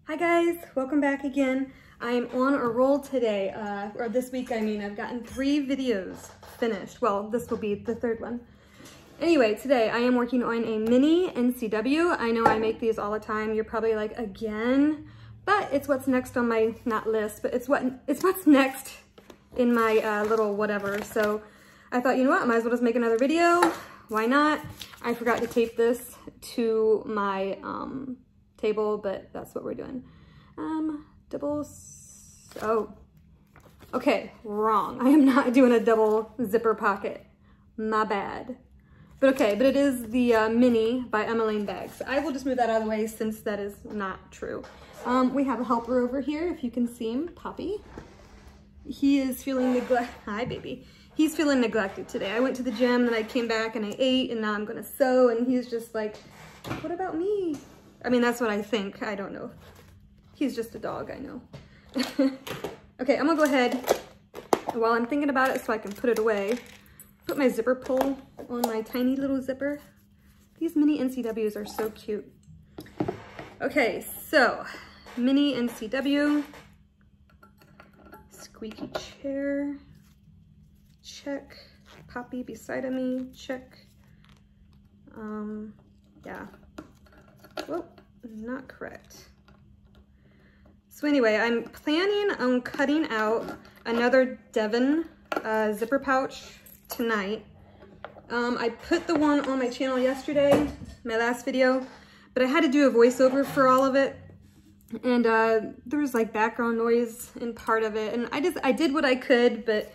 Hi guys, welcome back again. I'm on a roll today, or this week I mean. I've gotten 3 videos finished. Well, this will be the 3rd one. Anyway, today I am working on a mini NCW. I know I make these all the time. You're probably like, again? But it's what's next on my, not list, but it's what's next in my little whatever. So I thought, you know what, I might as well just make another video. Why not? I forgot to tape this to my table, but that's what we're doing. Oh, okay, wrong. I am not doing a double zipper pocket. My bad. But okay, but it is the mini by Emmeline Bags. I will just move that out of the way since that is not true. We have a helper over here, if you can see him, Papi. He is feeling Hi, baby. He's feeling neglected today. I went to the gym, then I came back and I ate, and now I'm gonna sew, and he's just like, what about me? I mean, that's what I think. I don't know. He's just a dog, I know. Okay, I'm gonna go ahead while I'm thinking about it so I can put it away. Put my zipper pull on my tiny little zipper. These mini NCWs are so cute. Okay, so mini NCW. Squeaky chair. Check. Papi beside of me. Check. Yeah. Whoa, not correct. So anyway, I'm planning on cutting out another Devon zipper pouch tonight. I put the one on my channel yesterday, my last video, but I had to do a voiceover for all of it. And there was like background noise in part of it. And I did what I could, but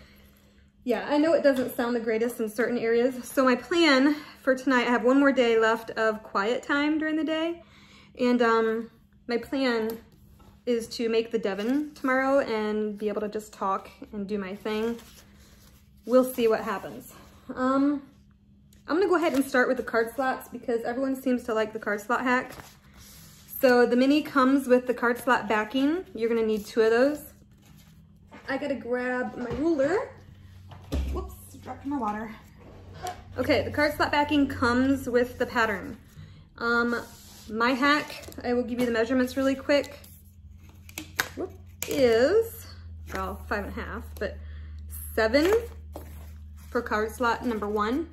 yeah, I know it doesn't sound the greatest in certain areas. So my plan for tonight, I have one more day left of quiet time during the day. And my plan is to make the Devon tomorrow and be able to just talk and do my thing. We'll see what happens. I'm gonna go ahead and start with the card slots because everyone seems to like the card slot hack. So the mini comes with the card slot backing. You're gonna need 2 of those. I gotta grab my ruler. Whoops, dropped my water. Okay, the card slot backing comes with the pattern. My hack, I will give you the measurements really quick, is, well, 5.5, but 7 for card slot number 1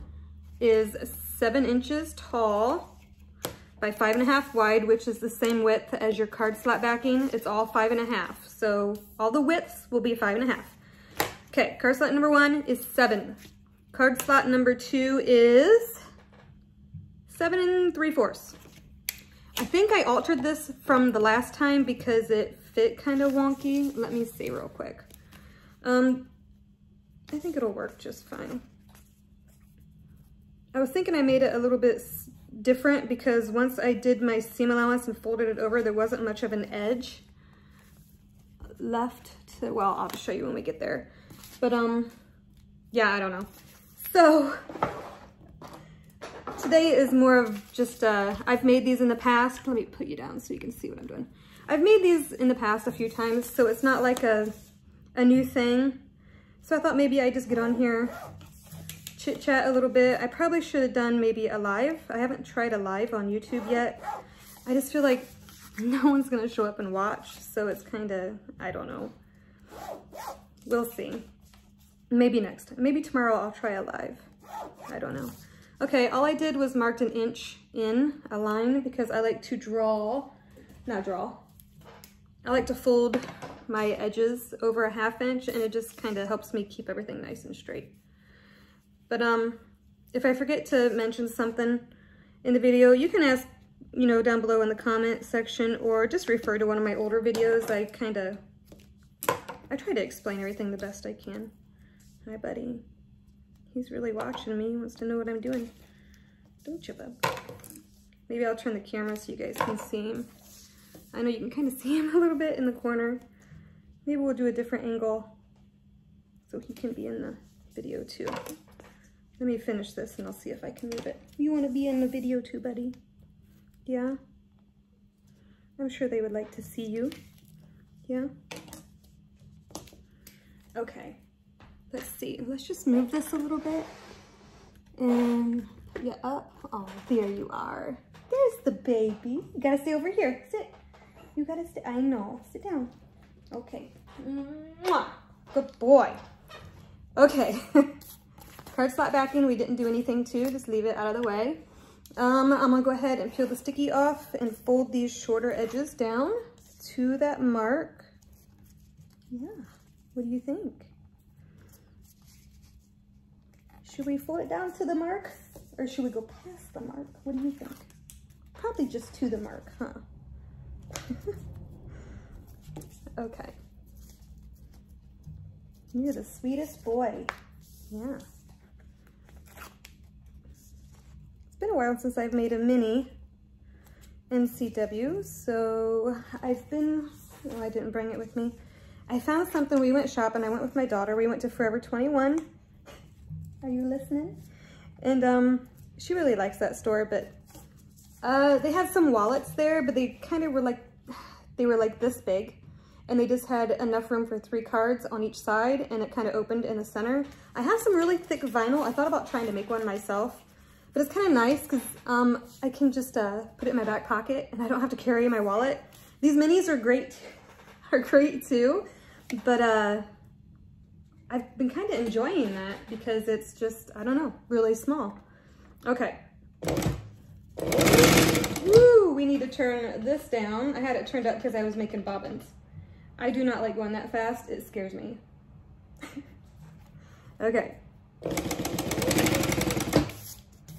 is 7 inches tall by 5.5 wide, which is the same width as your card slot backing. It's all 5.5, so all the widths will be 5.5. Okay, card slot number 1 is 7. Card slot number 2 is 7 3/4. I think I altered this from the last time because it fit kind of wonky. Let me see real quick. I think it'll work just fine. I was thinking I made it a little bit different because once I did my seam allowance and folded it over, there wasn't much of an edge left to, well, I'll show you when we get there. But yeah, I don't know. So today is more of just, I've made these in the past. Let me put you down so you can see what I'm doing. I've made these in the past a few times, so it's not like a new thing. So I thought maybe I'd just get on here, chit chat a little bit. I probably should have done maybe a live. I haven't tried a live on YouTube yet. I just feel like no one's gonna show up and watch, so it's kind of, I don't know. We'll see. Maybe next time. Maybe tomorrow I'll try a live. I don't know. Okay, all I did was marked 1 inch in a line because I like to I like to fold my edges over a 1/2 inch, and it just kind of helps me keep everything nice and straight. But if I forget to mention something in the video, you can ask, you know, down below in the comment section, or just refer to one of my older videos. I try to explain everything the best I can. Hi, buddy. He's really watching me. He wants to know what I'm doing. Don't you, bub? Maybe I'll turn the camera so you guys can see him. I know you can kind of see him a little bit in the corner. Maybe we'll do a different angle so he can be in the video too. Let me finish this and I'll see if I can move it. You want to be in the video too, buddy? Yeah? I'm sure they would like to see you. Yeah? Okay. Let's see. Let's just move this a little bit. And put you up. Oh, there you are. There's the baby. You gotta stay over here. Sit. You gotta stay. I know. Sit down. Okay. Mwah. Good boy. Okay. Card slot backing, we didn't do anything to. Just leave it out of the way. I'm gonna go ahead and peel the sticky off and fold these shorter edges down to that mark. Yeah. What do you think? Should we fold it down to the mark or should we go past the mark? What do you think? Probably just to the mark, huh? Okay. You're the sweetest boy. Yeah. It's been a while since I've made a mini NCW, so I've been, oh, I didn't bring it with me. I found something, we went shopping, I went with my daughter, we went to Forever 21. Are you listening? And she really likes that store, but they had some wallets there, but they kind of were like, they were like this big, and they just had enough room for 3 cards on each side, and it kind of opened in the center. I have some really thick vinyl. I thought about trying to make one myself, but it's kind of nice because I can just put it in my back pocket, and I don't have to carry my wallet. These minis are great too, but I've been kind of enjoying that because it's just, I don't know, really small. Okay. Woo, we need to turn this down. I had it turned up because I was making bobbins. I do not like going that fast. It scares me. Okay.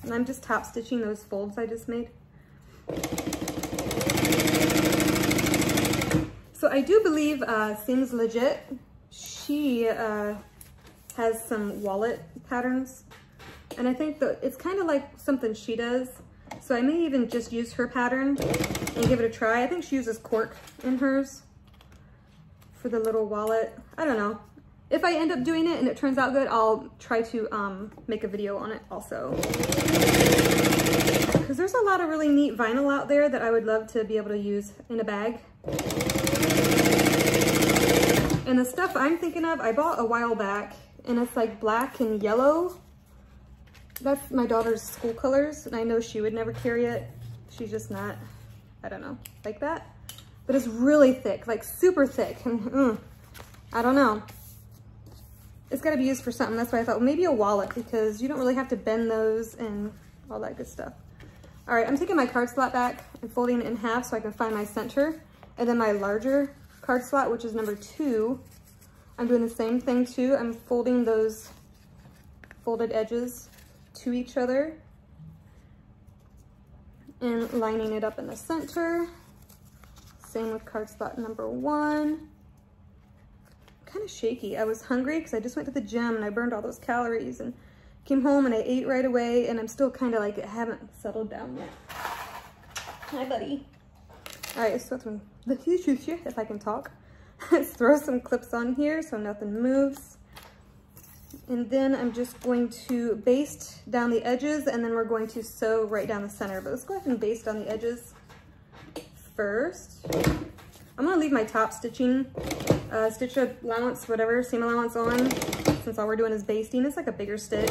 And I'm just top stitching those folds I just made. So I do believe Seems Legit, she has some wallet patterns. And I think that it's kind of like something she does. So I may even just use her pattern and give it a try. I think she uses cork in hers for the little wallet. I don't know. If I end up doing it and it turns out good, I'll try to make a video on it also. Because there's a lot of really neat vinyl out there that I would love to be able to use in a bag. And the stuff I'm thinking of, I bought a while back, and it's like black and yellow. That's my daughter's school colors, and I know she would never carry it. She's just not, I don't know, like that. But it's really thick, like super thick. And I don't know. It's got to be used for something. That's why I thought, well, maybe a wallet, because you don't really have to bend those and all that good stuff. All right, I'm taking my card slot back and folding it in half so I can find my center. And then my larger card slot, which is number 2, I'm doing the same thing too. I'm folding those folded edges to each other and lining it up in the center. Same with card slot number 1. Kind of shaky. I was hungry because I just went to the gym and I burned all those calories and came home and I ate right away, and I'm still kind of like, I haven't settled down yet. Hi, buddy. All right, so if I can talk, let's throw some clips on here so nothing moves. And then I'm just going to baste down the edges, and then we're going to sew right down the center. But let's go ahead and baste on the edges first. I'm gonna leave my top stitching, stitch allowance, whatever, seam allowance on, since all we're doing is basting. It's like a bigger stitch.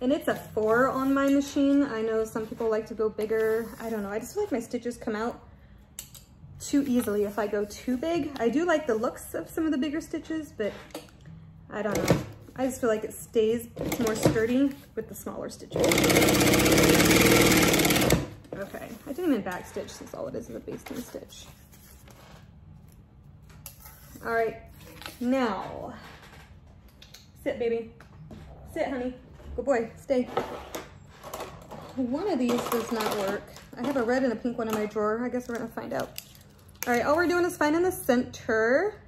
And it's a 4 on my machine. I know some people like to go bigger. I don't know, I just feel like my stitches come out too easily if I go too big. I do like the looks of some of the bigger stitches, but I don't know. I just feel like it stays more sturdy with the smaller stitches. Okay, I didn't even back stitch since all it is a basting stitch. All right, now, sit baby, sit honey, good boy, stay. One of these does not work. I have a red and a pink one in my drawer. I guess we're gonna find out. All right, all we're doing is finding the center,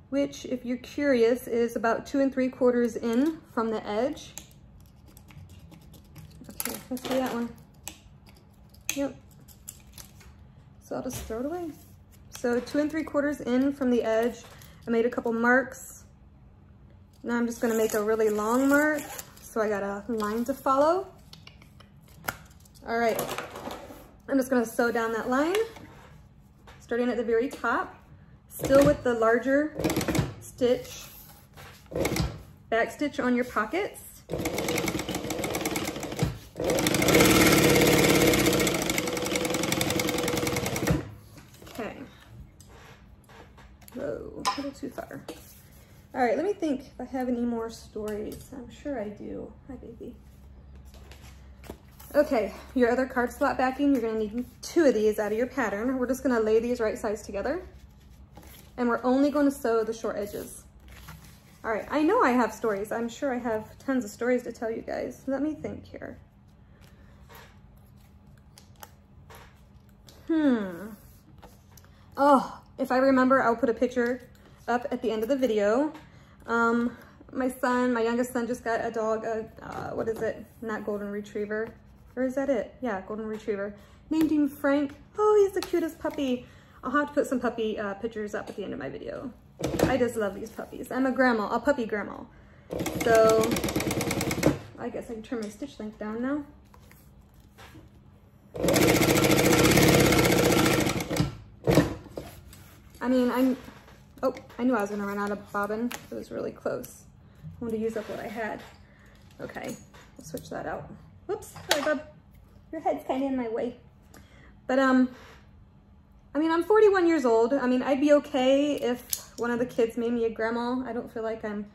which, if you're curious, is about 2 3/4 in from the edge. Okay, let's do that one. Yep. So I'll just throw it away. So 2 3/4 in from the edge. I made a couple marks. Now I'm just gonna make a really long mark. So I got a line to follow. All right, I'm just gonna sew down that line, starting at the very top, still with the larger stitch, back stitch on your pockets. too far. All right, let me think if I have any more stories. I'm sure I do. Hi, baby. Okay, your other card slot backing, you're gonna need 2 of these out of your pattern. We're just gonna lay these right sides together, and we're only gonna sew the short edges. All right, I know I have stories. I'm sure I have tons of stories to tell you guys. Let me think here. Oh, if I remember, I'll put a picture up at the end of the video. My youngest son just got a dog, what is it? Not golden retriever. Or is that it? Yeah, golden retriever. Named him Frank. Oh, he's the cutest puppy. I'll have to put some puppy pictures up at the end of my video. I just love these puppies. I'm a grandma, a puppy grandma. So, I guess I can turn my stitch length down now. I mean, I knew I was gonna run out of bobbin. It was really close. I wanted to use up what I had. Okay, we'll switch that out. Whoops, sorry, bub. Your head's kind of in my way. But, I mean, I'm 41 years old. I mean, I'd be okay if one of the kids made me a grandma. I don't feel like I'm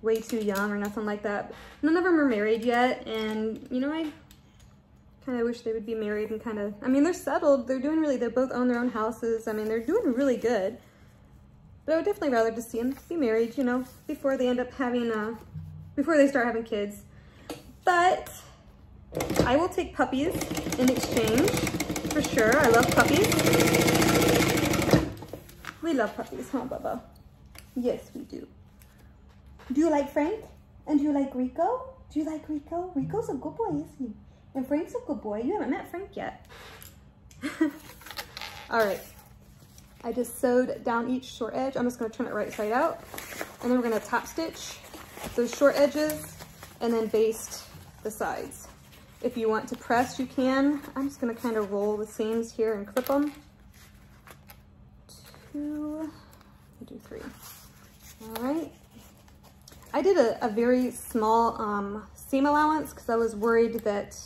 way too young or nothing like that. None of them are married yet, and, you know, I kind of wish they would be married and kind of, I mean, they're settled. They're doing really, they both own their own houses. I mean, they're doing really good. But I would definitely rather just see them be married, you know, before they end up having, before they start having kids. But I will take puppies in exchange, for sure. I love puppies. We love puppies, huh, Bubba? Yes, we do. Do you like Frank? And do you like Rico? Do you like Rico? Rico's a good boy, isn't he? And Frank's a good boy. You haven't met Frank yet. All right. I just sewed down each short edge. I'm just going to turn it right side out. And then we're going to top stitch those short edges and then baste the sides. If you want to press, you can. I'm just going to kind of roll the seams here and clip them. 2, 3. All right. I did a very small seam allowance because I was worried that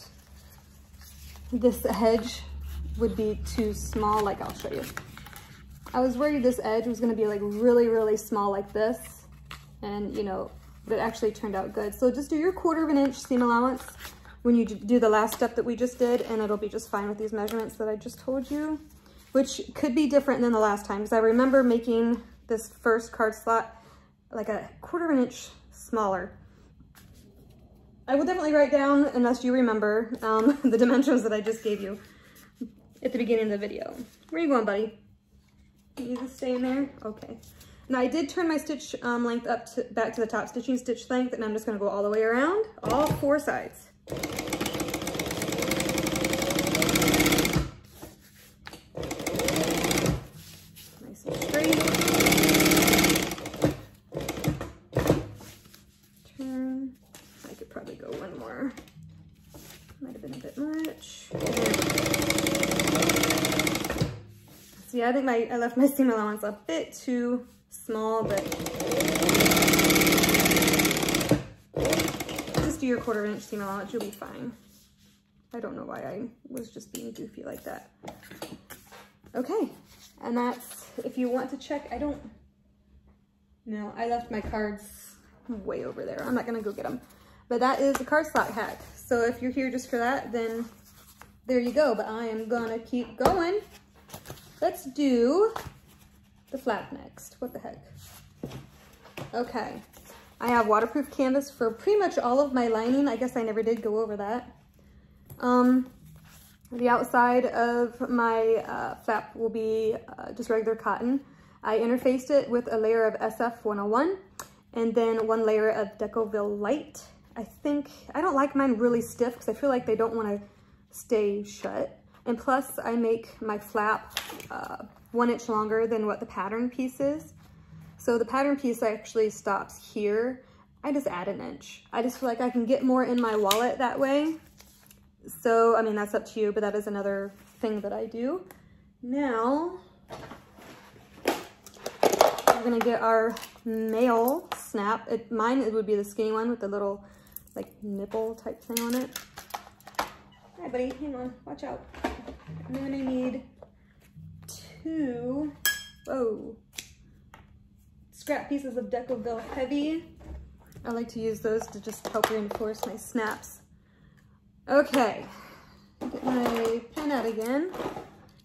this edge would be too small. Like, I'll show you. I was worried this edge was going to be like really, really small like this. And, you know, but it actually turned out good. So just do your 1/4 inch seam allowance when you do the last step that we just did, and it'll be just fine with these measurements that I just told you, which could be different than the last time, because I remember making this first card slot like a 1/4 inch smaller. I will definitely write down, unless you remember, the dimensions that I just gave you at the beginning of the video. Where are you going, buddy? You just stay in there? Okay. Now I did turn my stitch length up to back to the top stitching stitch length, and I'm just going to go all the way around, all 4 sides. Nice and straight. Turn. I could probably go one more. Might have been a bit much. See, I think I left my seam allowance a bit too small, but just do your 1/4 inch seam allowance, you'll be fine. I don't know why I was just being goofy like that. Okay, and that's, if you want to check, no, I left my cards way over there. I'm not gonna go get them. But that is a card slot hack. So if you're here just for that, then there you go. But I am gonna keep going. Let's do the flap next. What the heck? Okay. I have waterproof canvas for pretty much all of my lining. I guess I never did go over that. The outside of my flap will be just regular cotton. I interfaced it with a layer of SF 101 and then 1 layer of Decoville Light. I don't like mine really stiff because I feel like they don't want to stay shut. And plus I make my flap 1 inch longer than what the pattern piece is. So the pattern piece actually stops here. I just add 1 inch. I just feel like I can get more in my wallet that way. So, I mean, that's up to you, but that is another thing that I do. Now, we're gonna get our male snap. Mine, it would be the skinny one with the little, like, nipple type thing on it. Hi, buddy, hang on, watch out. I'm gonna need 2, pieces of Decoville Heavy. I like to use those to just help reinforce my snaps. Okay, get my pen out again.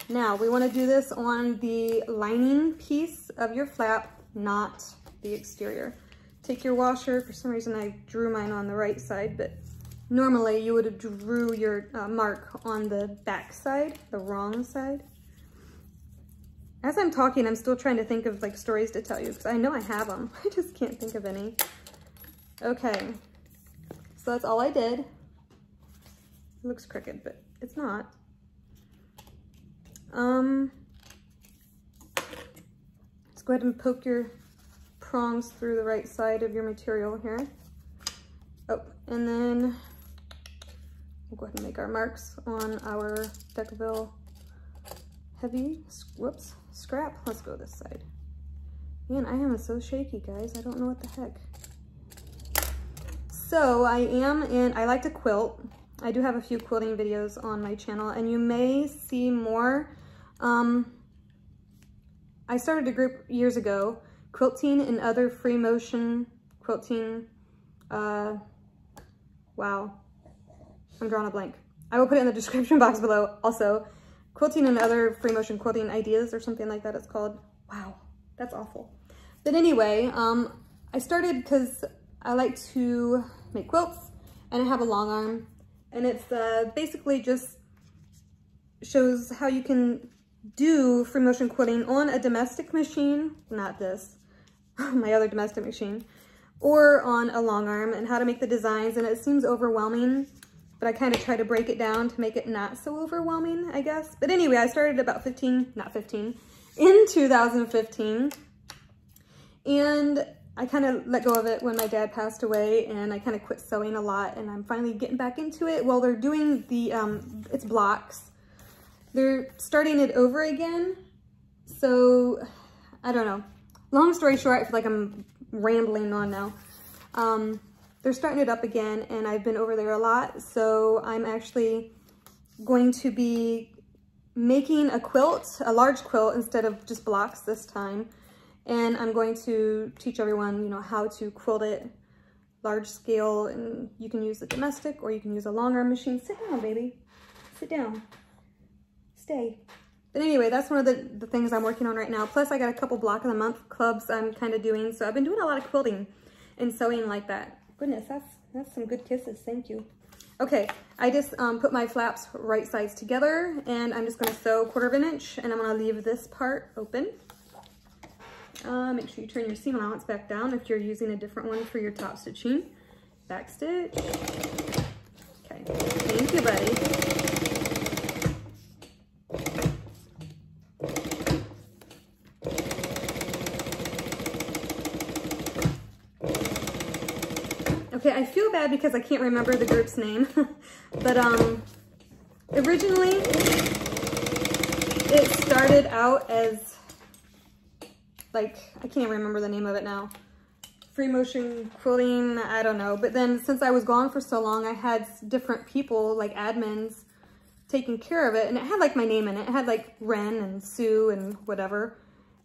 Now we want to do this on the lining piece of your flap, not the exterior. Take your washer. For some reason I drew mine on the right side, but normally you would have drew your mark on the back side, the wrong side. As I'm talking, I'm still trying to think of like stories to tell you because I know I have them. I just can't think of any. Okay, so that's all I did. It looks crooked, but it's not. Let's go ahead and poke your prongs through the right side of your material here. Oh, and then we'll go ahead and make our marks on our Decoville Heavy, whoops, scrap. Let's go this side. Man, I am so shaky, guys. I don't know what the heck. So I like to quilt. I do have a few quilting videos on my channel, and you may see more. I started a group years ago, Quilting and Other Free Motion Quilting, wow, I'm drawing a blank. I will put it in the description box below. Also, Quilting and Other Free Motion Quilting Ideas or something like that it's called. Wow, that's awful. But anyway, I started because I like to make quilts, and I have a long arm, and it's basically just shows how you can do free motion quilting on a domestic machine, not this, my other domestic machine, or on a long arm, and how to make the designs. And it seems overwhelming, but I kind of try to break it down to make it not so overwhelming, I guess. But anyway, I started about in 2015, and I kind of let go of it when my dad passed away, and I kind of quit sewing a lot, and I'm finally getting back into it. Well, they're doing the, it's blocks. They're starting it over again. So, I don't know. Long story short, I feel like I'm rambling on now. They're starting it up again, and I've been over there a lot. So I'm actually going to be making a quilt, a large quilt, instead of just blocks this time. And I'm going to teach everyone, you know, how to quilt it large scale, and you can use a domestic or you can use a long arm machine. Sit down, baby. Sit down. Stay. But anyway, that's one of the things I'm working on right now. Plus, I got a couple block of the month clubs I'm kind of doing. So I've been doing a lot of quilting and sewing like that. Goodness, that's some good kisses. Thank you. Okay, I just put my flaps right sides together, and I'm just going to sew 1/4 inch, and I'm going to leave this part open. Make sure you turn your seam allowance back down if you're using a different one for your top stitching. Back stitch. Okay, thank you, buddy. Okay, I feel bad because I can't remember the group's name, but originally it started out as, like, I can't remember the name of it now. Free motion quilting, I don't know. But then since I was gone for so long, I had different people, like admins, taking care of it. And it had like my name in it. It had like Ren and Sue and whatever.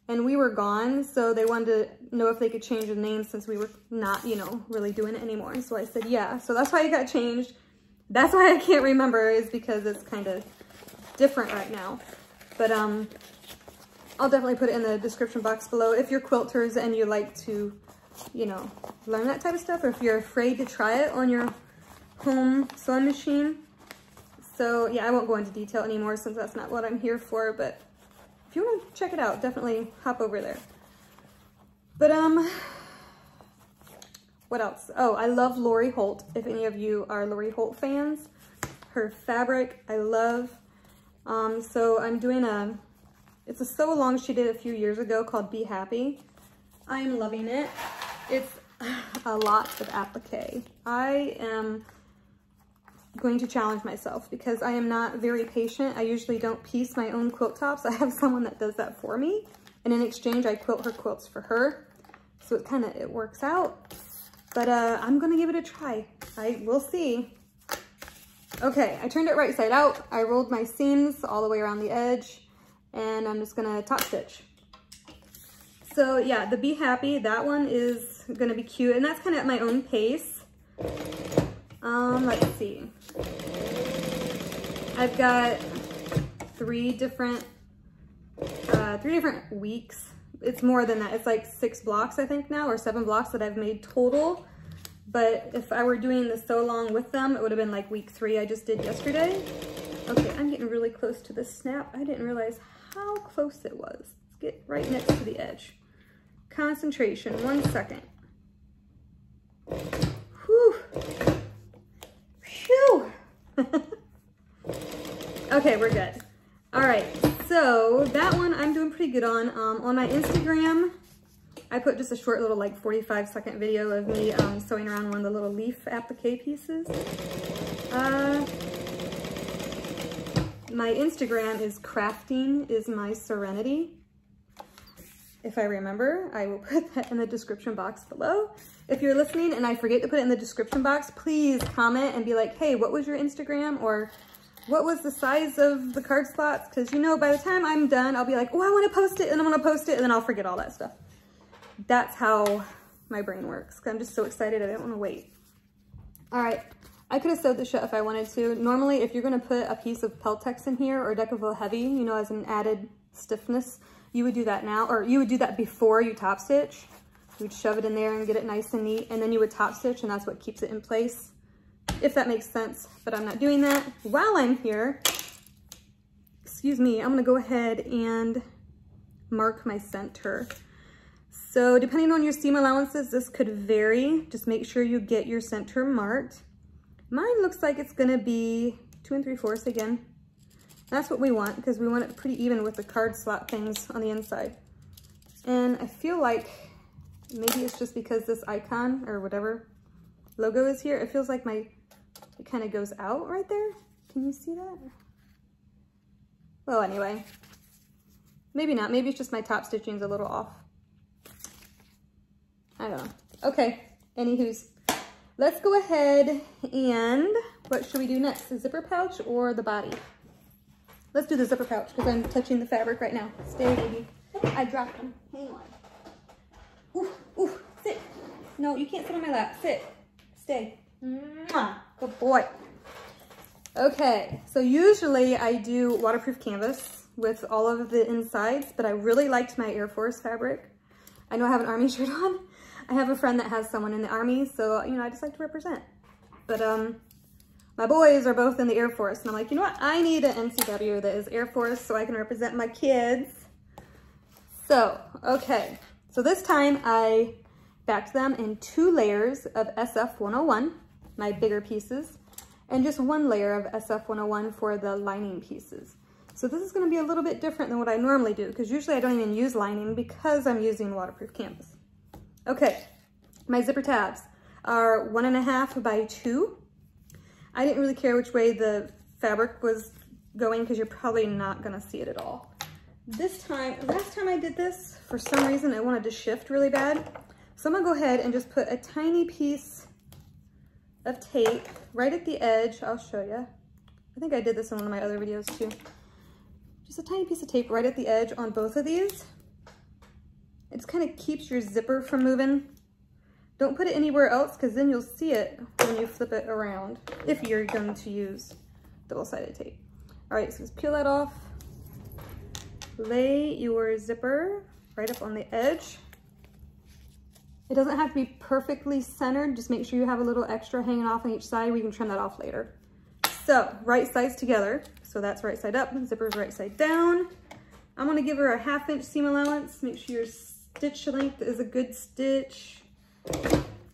And we were gone, so they wanted to know if they could change the name since we were not, you know, really doing it anymore. And so I said, yeah. So that's why it got changed. That's why I can't remember, is because it's kind of different right now. But I'll definitely put it in the description box below if you're quilters and you like to, you know, learn that type of stuff, or if you're afraid to try it on your home sewing machine. So yeah, I won't go into detail anymore since that's not what I'm here for, but if you want to check it out, definitely hop over there. But what else? Oh, I love Lori Holt. If any of you are Lori Holt fans, her fabric I love. So I'm doing it's a sew along she did a few years ago called Be Happy. I'm loving it. It's a lot of applique. I am going to challenge myself because I am not very patient. I usually don't piece my own quilt tops. I have someone that does that for me, and in exchange I quilt her quilts for her. So it works out. But I'm gonna give it a try. We'll see. Okay, I turned it right side out. I rolled my seams all the way around the edge, and I'm just gonna top stitch. So yeah, the Be Happy, that one is gonna be cute, and that's kind of at my own pace. Let's see. I've got three different weeks. It's more than that. It's like 6 blocks, I think now, or 7 blocks that I've made total. But if I were doing this so long with them, it would have been like week 3 I just did yesterday. Okay, I'm getting really close to the snap. I didn't realize how close it was. Let's get right next to the edge. Concentration, 1 second. Whew. Phew. Okay, we're good. All right, so that one I'm doing pretty good on. On my Instagram, I put just a short little like 45-second video of me sewing around one of the little leaf applique pieces. My Instagram is Crafting is My Serenity. If I remember, I will put that in the description box below. If you're listening and I forget to put it in the description box, please comment and be like, hey, what was your Instagram? Or what was the size of the card slots? Because, you know, by the time I'm done, I'll be like, oh, I want to post it, and I'm going to post it, and then I'll forget all that stuff. That's how my brain works. I'm just so excited. I don't want to wait. All right. I could have sewed this shut if I wanted to. Normally, if you're going to put a piece of Peltex in here or Decaville Heavy, you know, as an added stiffness, you would do that now, or you would do that before you top stitch. You would shove it in there and get it nice and neat, and then you would top stitch, and that's what keeps it in place, if that makes sense. But I'm not doing that. While I'm here, excuse me, I'm gonna go ahead and mark my center. So depending on your seam allowances, this could vary. Just make sure you get your center marked. Mine looks like it's gonna be 2 3/4 again. That's what we want, because we want it pretty even with the card slot things on the inside. And I feel like maybe it's just because this icon or whatever logo is here, it feels like it kind of goes out right there. Can you see that? Well, anyway, maybe not. Maybe it's just my top stitching's a little off. I don't know. Okay, anywho's, let's go ahead and what should we do next? The zipper pouch or the body? Let's do the zipper pouch because I'm touching the fabric right now. Stay, baby. I dropped them. Hang on. Ooh, ooh, sit. No, you can't sit on my lap. Sit. Stay. Mwah. Good boy. Okay, so usually I do waterproof canvas with all of the insides, but I really liked my Air Force fabric. I know I have an Army shirt on. I have a friend that has someone in the Army, so, you know, I just like to represent. But, my boys are both in the Air Force, and I'm like, you know what? I need an NCW that is Air Force so I can represent my kids. So, okay. So this time I backed them in 2 layers of SF101, my bigger pieces, and just 1 layer of SF101 for the lining pieces. So this is going to be a little bit different than what I normally do, because usually I don't even use lining because I'm using waterproof canvas. Okay, my zipper tabs are 1.5 by 2. I didn't really care which way the fabric was going because you're probably not going to see it at all. This time, last time I did this, for some reason I wanted to shift really bad. So I'm going to go ahead and just put a tiny piece of tape right at the edge. I'll show you. I think I did this in one of my other videos too. Just a tiny piece of tape right at the edge on both of these. It just kind of keeps your zipper from moving. Don't put it anywhere else because then you'll see it when you flip it around if you're going to use double-sided tape. All right, so just peel that off. Lay your zipper right up on the edge. It doesn't have to be perfectly centered. Just make sure you have a little extra hanging off on each side. We can trim that off later. So right sides together. So that's right side up, zipper's right side down. I'm gonna give her a 1/2 inch seam allowance. Make sure your stitch length is a good stitch.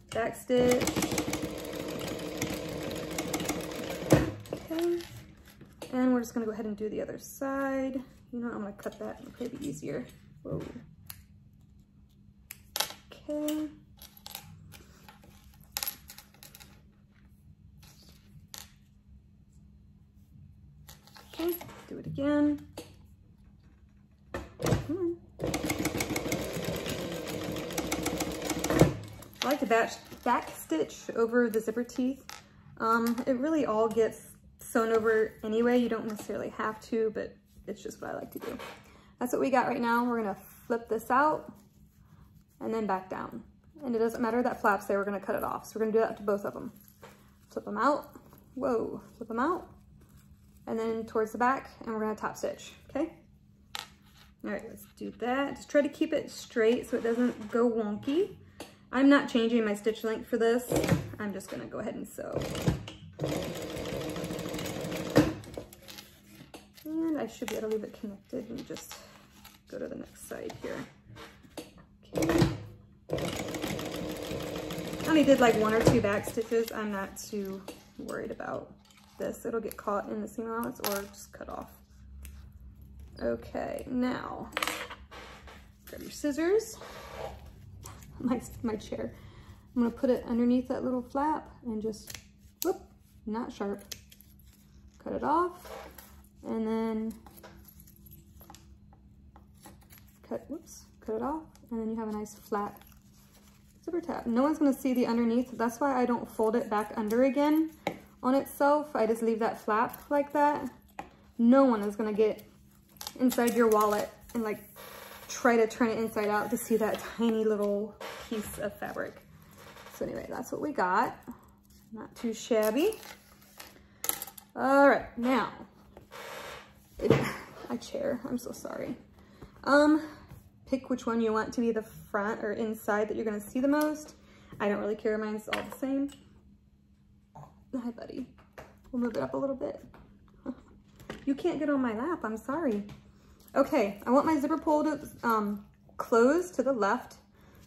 Back stitch. Okay. And we're just gonna go ahead and do the other side. You know, I'm gonna cut that, it'll probably be easier. Whoa. Okay. Okay, do it again. Come on. I like to back stitch over the zipper teeth. It really all gets sewn over anyway. You don't necessarily have to, but it's just what I like to do. That's what we got right now. We're gonna flip this out. and then back down. And it doesn't matter that flap's there, we're gonna cut it off. So we're gonna do that to both of them. Flip them out, whoa, flip them out, and then towards the back, and we're gonna top stitch, okay? All right, let's do that. Just try to keep it straight so it doesn't go wonky. I'm not changing my stitch length for this. I'm just gonna go ahead and sew. And I should be able to leave it connected and just go to the next side here. Okay. I only did like 1 or 2 back stitches. I'm not too worried about this. It'll get caught in the seam allowance or just cut off. Okay, now grab your scissors. My chair. I'm gonna put it underneath that little flap and just, whoop, not sharp. Cut it off, and then cut it off, and then you have a nice flat zipper tab. No one's gonna see the underneath. That's why I don't fold it back under again on itself. I just leave that flap like that. No one is gonna get inside your wallet and like try to turn it inside out to see that tiny little piece of fabric. So anyway, that's what we got. Not too shabby. All right, now, my chair, I'm so sorry. Pick which one you want to be the front or inside that you're gonna see the most. I don't really care, mine's all the same. Hi, buddy. We'll move it up a little bit. You can't get on my lap, I'm sorry. Okay, I want my zipper pull to close to the left.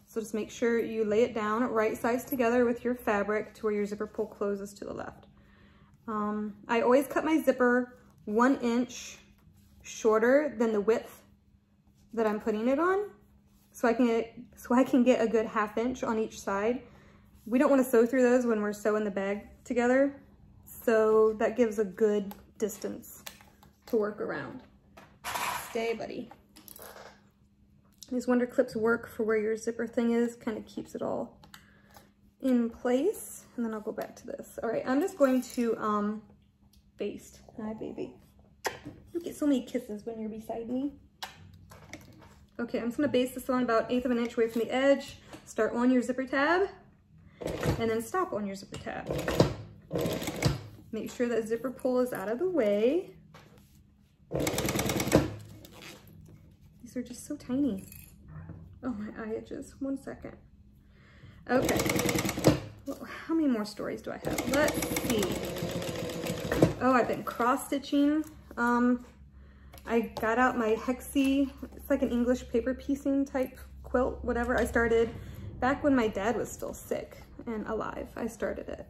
So just make sure you lay it down right sides together with your fabric to where your zipper pull closes to the left. I always cut my zipper 1 inch shorter than the width that I'm putting it on, so I can get a good 1/2 inch on each side. We don't want to sew through those when we're sewing the bag together, so that gives a good distance to work around. Stay, buddy. These Wonder Clips work for where your zipper thing is, kind of keeps it all in place. And then I'll go back to this. All right, I'm just going to baste. Hi, baby. You get so many kisses when you're beside me. Okay, I'm just gonna baste this on about 1/8 of an inch away from the edge. Start on your zipper tab, and then stop on your zipper tab. Make sure that zipper pull is out of the way. These are just so tiny. Oh, my eye itches. 1 second. Okay. Well, how many more stories do I have? Let's see. Oh, I've been cross stitching. I got out my hexie. It's like an English paper piecing type quilt, whatever. I started back when my dad was still sick and alive. I started it.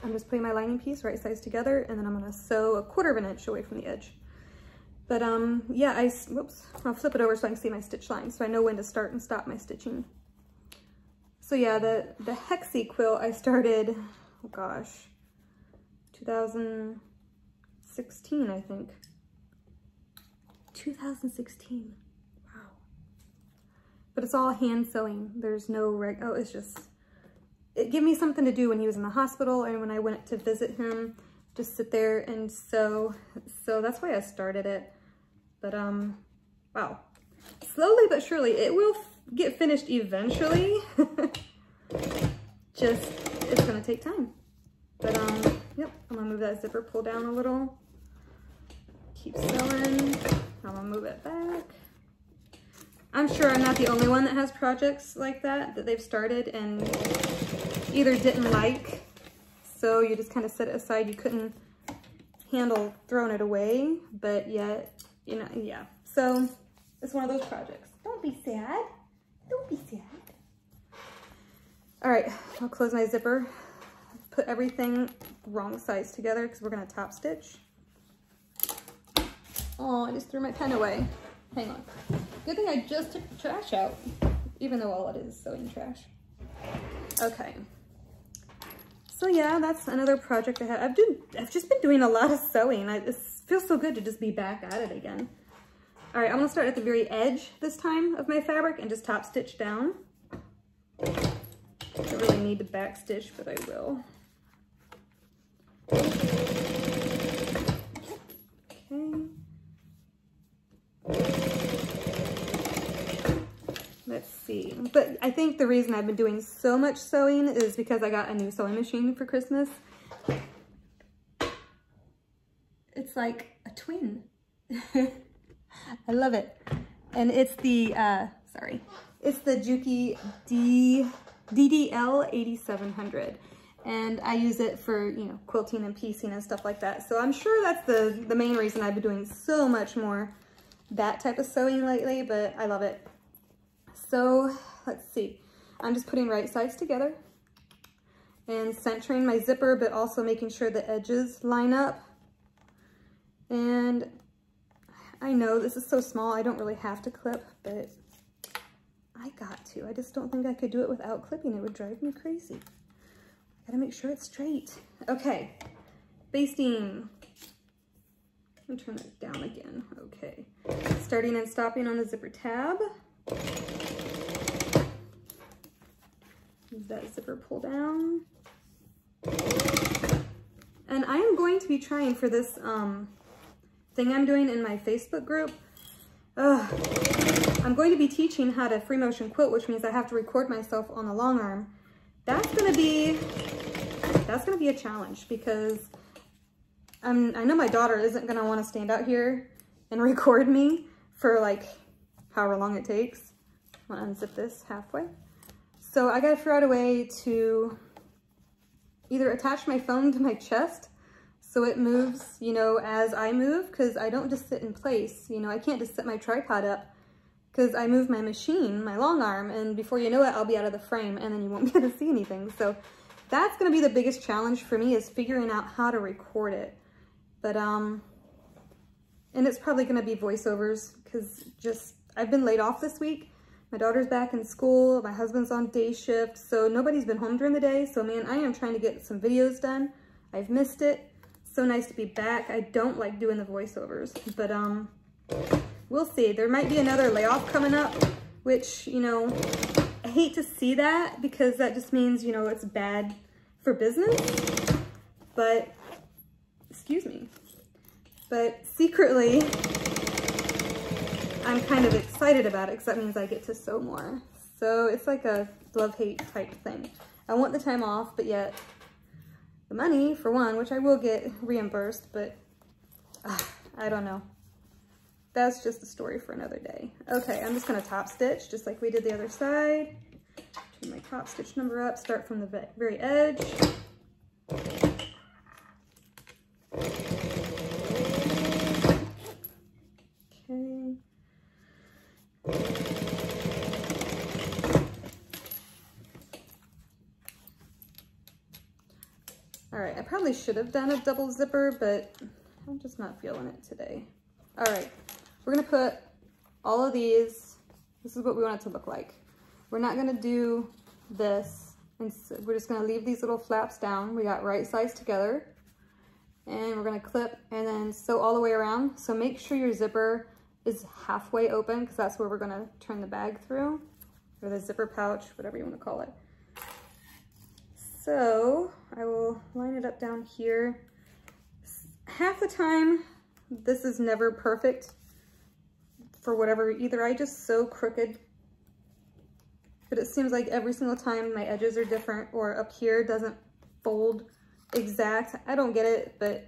I'm just putting my lining piece right sides together, and then I'm gonna sew 1/4 of an inch away from the edge. But yeah, whoops, I'll flip it over so I can see my stitch line so I know when to start and stop my stitching. So yeah, the hexie quilt I started, oh gosh, 2016, I think. 2016, wow. But it's all hand sewing. There's no it's just, it gave me something to do when he was in the hospital and when I went to visit him, just sit there and sew. So that's why I started it. But wow, slowly but surely it will get finished eventually. Just, it's gonna take time. But yep, I'm gonna move that zipper pull down a little. Keep sewing. I'm gonna move it back. I'm sure I'm not the only one that has projects like that they've started and either didn't like, so you just kind of set it aside. You couldn't handle throwing it away, but yet, you know, yeah. So it's one of those projects. Don't be sad. Don't be sad. All right, I'll close my zipper. Put everything wrong sides together because we're gonna top stitch. Oh, I just threw my pen away. Hang on. Good thing I just took the trash out, even though all it is sewing trash. Okay. So yeah, that's another project I have. I've just been doing a lot of sewing. It feels so good to just be back at it again. All right, I'm gonna start at the very edge this time of my fabric and just top stitch down. I don't really need to back stitch, but I will. Okay. let's see. But I think the reason I've been doing so much sewing is because I got a new sewing machine for Christmas. It's like a twin. I love it. And it's the, it's the Juki DDL 8700. And I use it for, you know, quilting and piecing and stuff like that. So I'm sure that's the main reason I've been doing so much more that type of sewing lately, but I love it. So let's see. I'm just putting right sides together and centering my zipper, but also making sure the edges line up. And I know this is so small, I don't really have to clip, but I got to. I just don't think I could do it without clipping. It would drive me crazy. Gotta make sure it's straight. Okay, basting. Let me turn that down again. Okay, starting and stopping on the zipper tab. Use that zipper pull down. And I am going to be trying for this thing I'm doing in my Facebook group. I'm going to be teaching how to free motion quilt, which means I have to record myself on the long arm. That's gonna be a challenge because I know my daughter isn't gonna want to stand out here and record me for like however long it takes. I'm gonna unzip this halfway. So I gotta figure out a way to either attach my phone to my chest so it moves, you know, as I move, because I don't just sit in place. You know, I can't just set my tripod up because I move my machine, my long arm, and before you know it, I'll be out of the frame and then you won't be able to see anything. So that's gonna be the biggest challenge for me, is figuring out how to record it. But, and it's probably gonna be voiceovers because I've been laid off this week. My daughter's back in school, my husband's on day shift, so nobody's been home during the day. So man, I am trying to get some videos done. I've missed it. So nice to be back. I don't like doing the voiceovers, but we'll see. There might be another layoff coming up, which, you know, I hate to see that because that just means, you know, it's bad for business, but, excuse me, but secretly, I'm kind of excited about it because that means I get to sew more. So it's like a love-hate type thing. I want the time off, but yet the money, for one, which I will get reimbursed, but I don't know. That's just a story for another day. Okay, I'm just gonna top stitch just like we did the other side. Turn my top stitch number up, start from the very edge. Okay. All right, I probably should have done a double zipper, but I'm just not feeling it today. All right, we're gonna put all of these, this is what we want it to look like. We're not gonna do this, and so we're just gonna leave these little flaps down. We got right sides together, and we're gonna clip and then sew all the way around. So make sure your zipper is halfway open because that's where we're gonna turn the bag through, or the zipper pouch, whatever you wanna call it. So I will line it up down here. Half the time, this is never perfect for whatever, either I just sew crooked, but it seems like every single time my edges are different, or up here doesn't fold exact. I don't get it, but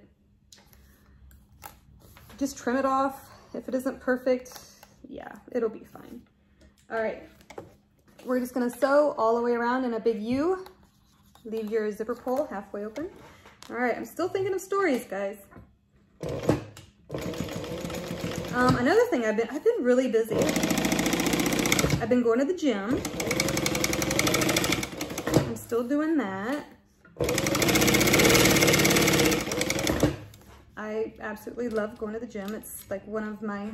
just trim it off. If it isn't perfect, yeah, it'll be fine. All right, we're just gonna sew all the way around in a big U. Leave your zipper pull halfway open. All right, I'm still thinking of stories, guys. Another thing, I've been really busy. I've been going to the gym. I'm still doing that. I absolutely love going to the gym. It's like one of my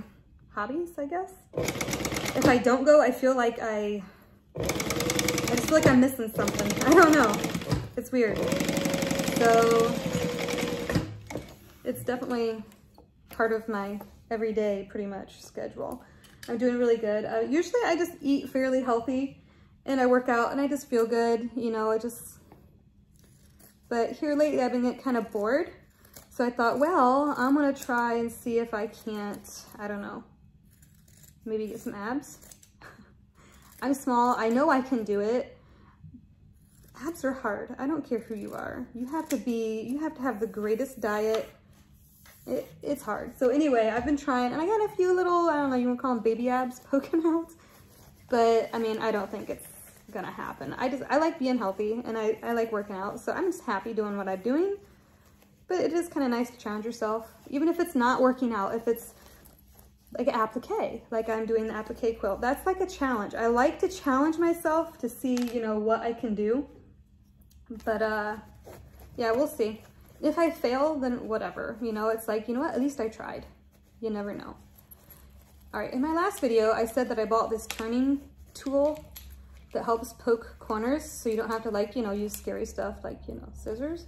hobbies, I guess. If I don't go, I feel like I just feel like I'm missing something. I don't know. It's weird. So it's definitely part of my everyday, pretty much, schedule. I'm doing really good. Usually I just eat fairly healthy and I work out and I just feel good, you know, but here lately I've been getting kind of bored. So I thought, well, I'm gonna try and see if I can't, I don't know, maybe get some abs. I'm small, I know I can do it. Abs are hard. I don't care who you are. You have to have the greatest diet. It's hard. So anyway, I've been trying, and I got a few little, I don't know, you want to call them baby abs poking out. But I mean, I don't think it's gonna happen. I like being healthy, and I like working out. So I'm just happy doing what I'm doing. But it is kind of nice to challenge yourself, even if it's not working out, if it's like an applique, like I'm doing the applique quilt. That's like a challenge. I like to challenge myself to see, you know, what I can do. But yeah, we'll see. If I fail, then whatever. You know, it's like, you know what, at least I tried. You never know. All right, in my last video, I said that I bought this turning tool that helps poke corners so you don't have to, like, you know, use scary stuff like, you know, scissors.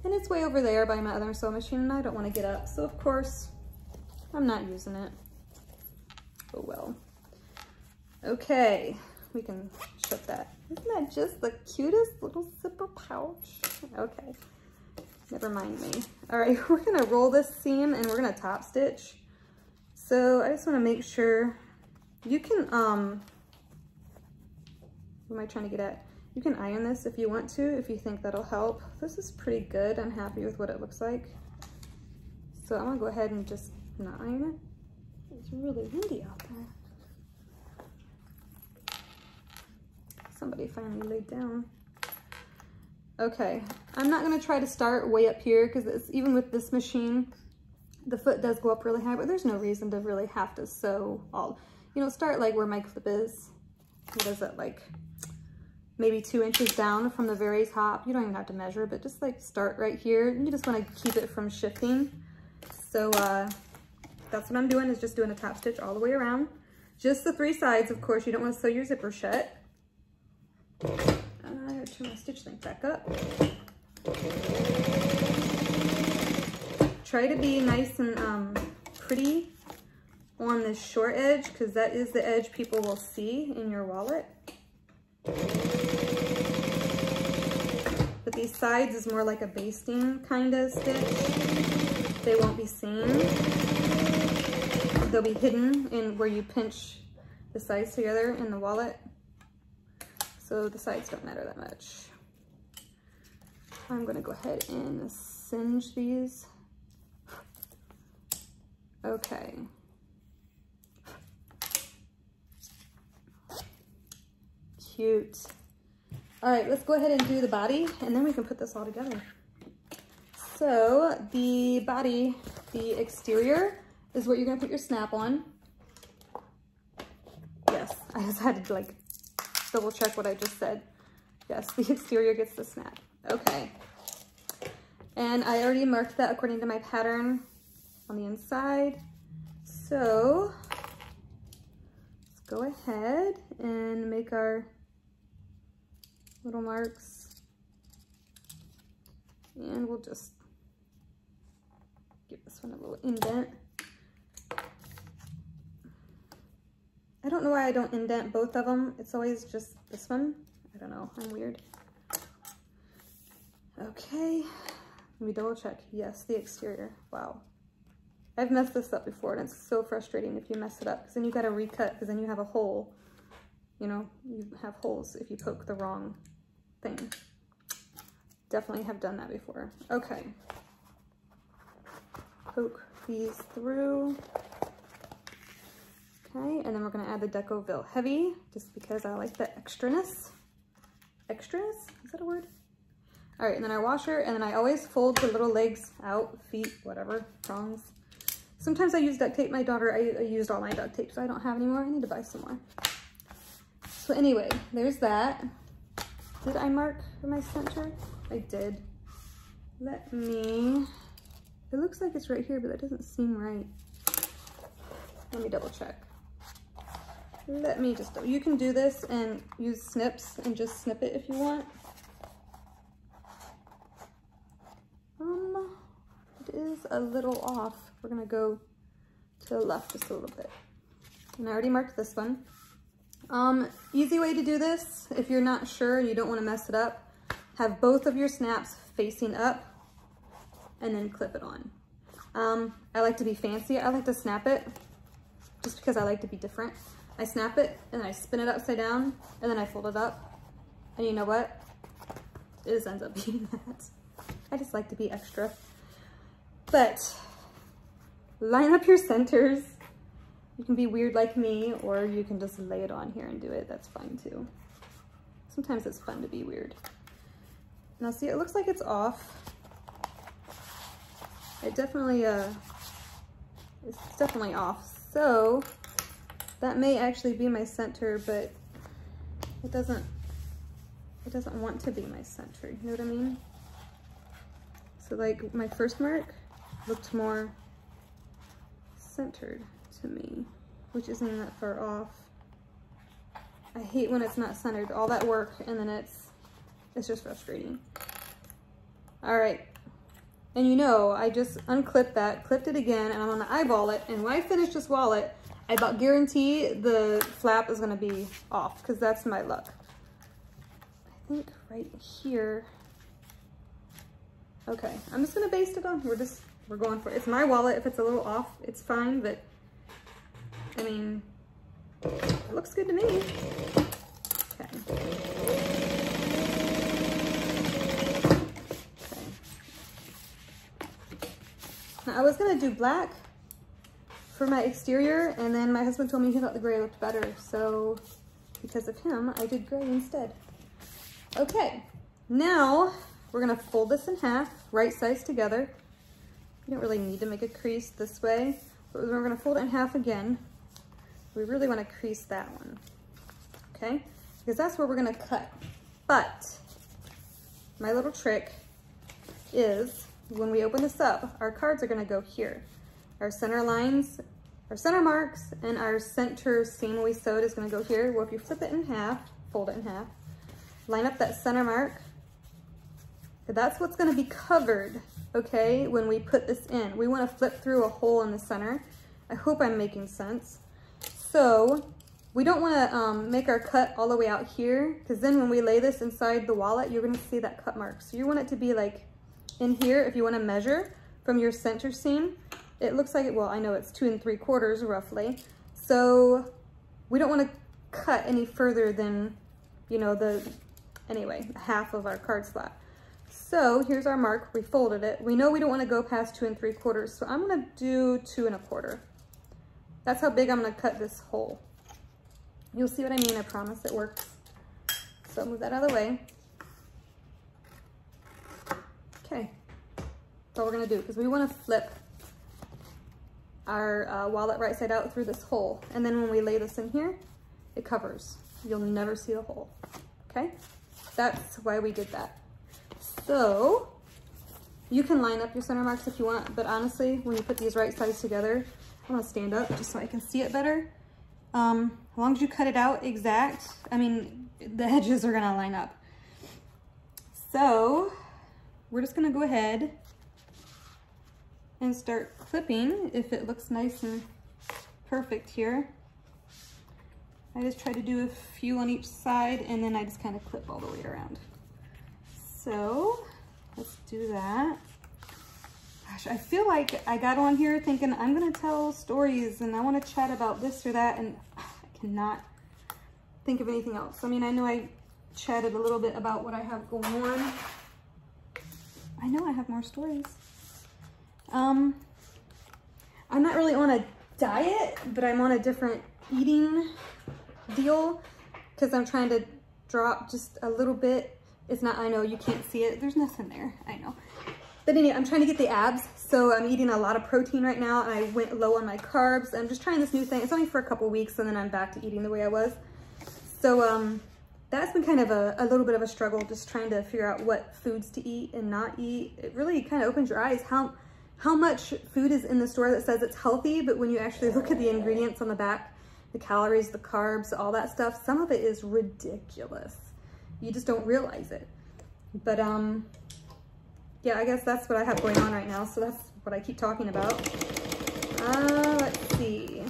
And it's way over there by my other sewing machine, and I don't want to get up. So of course, I'm not using it. Oh well. Okay, we can shut that. Isn't that just the cutest little zipper pouch? Okay, never mind me. All right, we're gonna roll this seam and we're gonna top stitch. So I just wanna make sure you can, what am I trying to get at? You can iron this if you want to, if you think that'll help. This is pretty good. I'm happy with what it looks like. So I'm gonna go ahead and just not iron it. It's really windy out there. Somebody finally laid down. Okay, I'm not gonna try to start way up here because even with this machine, the foot does go up really high, but there's no reason to really have to sew all, you know, start like where my clip is. What is it, like maybe 2 inches down from the very top. You don't even have to measure, but just like start right here. You just wanna keep it from shifting. So that's what I'm doing, is just doing a top stitch all the way around. Just the 3 sides, of course. You don't wanna sew your zipper shut. I gotta turn my stitch length back up. Try to be nice and pretty on this short edge, because that is the edge people will see in your wallet. But these sides is more like a basting kind of stitch. They won't be seen. They'll be hidden in where you pinch the sides together in the wallet. So the sides don't matter that much. I'm gonna go ahead and singe these. Okay. Cute. All right, let's go ahead and do the body, and then we can put this all together. So the body, the exterior, is what you're gonna put your snap on. Yes, I just had to like double check what I just said. Yes, the exterior gets the snap. Okay. And I already marked that according to my pattern on the inside. So let's go ahead and make our little marks. And we'll just give this one a little indent. I don't know why I don't indent both of them. It's always just this one. I don't know, I'm weird. Okay, let me double check. Yes, the exterior, wow. I've messed this up before, and it's so frustrating if you mess it up, because then you gotta recut, because then you have a hole. You know, you have holes if you poke the wrong thing. Definitely have done that before. Okay. Poke these through. Okay, and then we're gonna add the Decoville Heavy, just because I like the extraness. Extraness, is that a word? All right, and then our washer, and then I always fold the little legs out, feet, whatever, prongs. Sometimes I use duct tape. My daughter, I used all my duct tape, so I don't have any more. I need to buy some more. So anyway, there's that. Did I mark my center? I did. Let me, it looks like it's right here, but that doesn't seem right. Let me double check. Let me just, you can do this and use snips and just snip it if you want. It is a little off. We're gonna go to the left just a little bit. And I already marked this one. Easy way to do this, if you're not sure, you don't wanna mess it up, have both of your snaps facing up and then clip it on. I like to be fancy. I like to snap it just because I like to be different. I snap it and I spin it upside down and then I fold it up. And you know what? It just ends up being that. I just like to be extra. But line up your centers. You can be weird like me, or you can just lay it on here and do it. That's fine too. Sometimes it's fun to be weird. Now see, it looks like it's off. It definitely, it's definitely off. So that may actually be my center, but it doesn't want to be my center. You know what I mean? So like my first mark looked more centered to me, which isn't even that far off. I hate when it's not centered, all that work, and then it's just frustrating. All right, and you know, I just unclipped that, clipped it again, and I'm gonna eyeball it, and when I finish this wallet, I about guarantee the flap is gonna be off, because that's my luck. I think right here. Okay, I'm just gonna baste it on. We're going for it. It's my wallet. If it's a little off, it's fine, but I mean, it looks good to me. Okay. Now I was gonna do black for my exterior, and then my husband told me he thought the gray looked better, so because of him, I did gray instead. Okay, now we're gonna fold this in half, right sides together. You don't really need to make a crease this way, but we're gonna fold it in half again. We really wanna crease that one, okay? Because that's where we're gonna cut. But my little trick is when we open this up, our cards are gonna go here. Our center lines, our center marks, and our center seam we sewed is gonna go here. Well, if you flip it in half, fold it in half, line up that center mark, that's what's gonna be covered, okay, when we put this in. We wanna flip through a hole in the center. I hope I'm making sense. So we don't wanna make our cut all the way out here, because then when we lay this inside the wallet, you're gonna see that cut mark. So you want it to be like in here. If you wanna measure from your center seam, it looks like, well, I know it's 2 3/4 roughly. So we don't wanna cut any further than, you know, anyway, half of our card slot. So here's our mark, we folded it. We know we don't wanna go past 2 3/4, so I'm gonna do 2 1/4. That's how big I'm gonna cut this hole. You'll see what I mean, I promise it works. So move that out of the way. Okay, that's all we're gonna do, because we wanna flip our wallet right side out through this hole. And then when we lay this in here, it covers. You'll never see the hole, okay? That's why we did that. So you can line up your center marks if you want, but honestly, when you put these right sides together, I'm gonna stand up just so I can see it better. As long as you cut it out exact, I mean, the edges are gonna line up. So we're just gonna go ahead and start clipping if it looks nice and perfect here. I just try to do a few on each side, and then I just kind of clip all the way around. So let's do that. Gosh, I feel like I got on here thinking I'm gonna tell stories and I wanna chat about this or that, and I cannot think of anything else. I mean, I know I chatted a little bit about what I have going on. I know I have more stories. I'm not really on a diet, but I'm on a different eating deal because I'm trying to drop just a little bit. It's not, I know you can't see it. There's nothing there, I know. But anyway, I'm trying to get the abs. So I'm eating a lot of protein right now, and I went low on my carbs. I'm just trying this new thing. It's only for a couple weeks, and then I'm back to eating the way I was. So that's been kind of a little bit of a struggle, just trying to figure out what foods to eat and not eat. It really kind of opens your eyes how much food is in the store that says it's healthy, but when you actually look at the ingredients on the back, the calories, the carbs, all that stuff, some of it is ridiculous. You just don't realize it. But yeah, I guess that's what I have going on right now, so that's what I keep talking about. Let's see.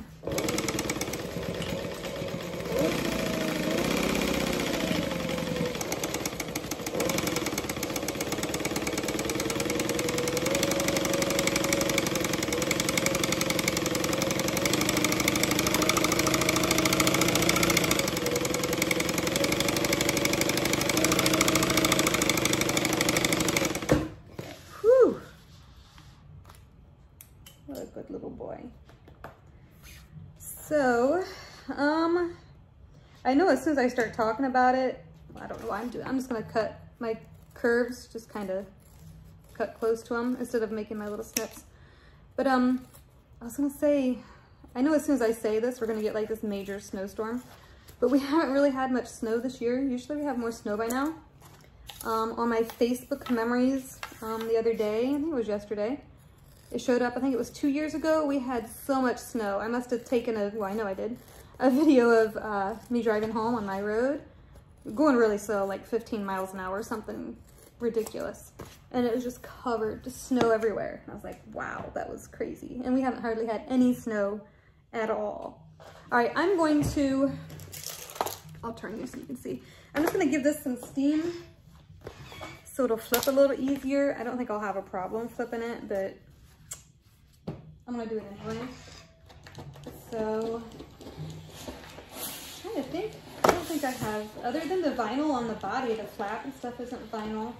So, I know as soon as I start talking about it, I don't know what I'm doing. I'm just gonna cut my curves, just kind of cut close to them instead of making my little snips. But I was gonna say, I know as soon as I say this, we're gonna get like this major snowstorm, but we haven't really had much snow this year. Usually we have more snow by now. On my Facebook memories the other day, I think it was yesterday, it showed up, I think it was 2 years ago, we had so much snow. I must have taken well, I know I did, a video of me driving home on my road, going really slow, like 15 miles an hour or something ridiculous. And it was just covered, just snow everywhere. And I was like, wow, that was crazy. And we haven't hardly had any snow at all. All right, I'm going to, I'll turn you so you can see. I'm just gonna give this some steam so it'll flip a little easier. I don't think I'll have a problem flipping it, but I'm gonna do it anyway. So, I'm trying to think. I don't think I have, other than the vinyl on the body, the flap and stuff isn't vinyl.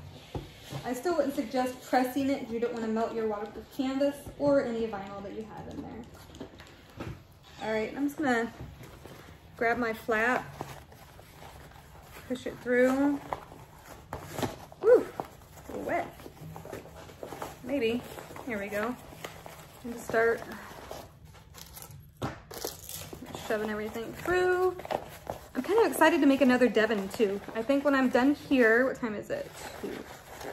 I still wouldn't suggest pressing it if you don't want to melt your waterproof canvas or any vinyl that you have in there. All right, I'm just gonna grab my flap, push it through. Woo, a little wet. Maybe, here we go. And just start shoving everything through. I'm kind of excited to make another Devon too. I think when I'm done here, what time is it? 2.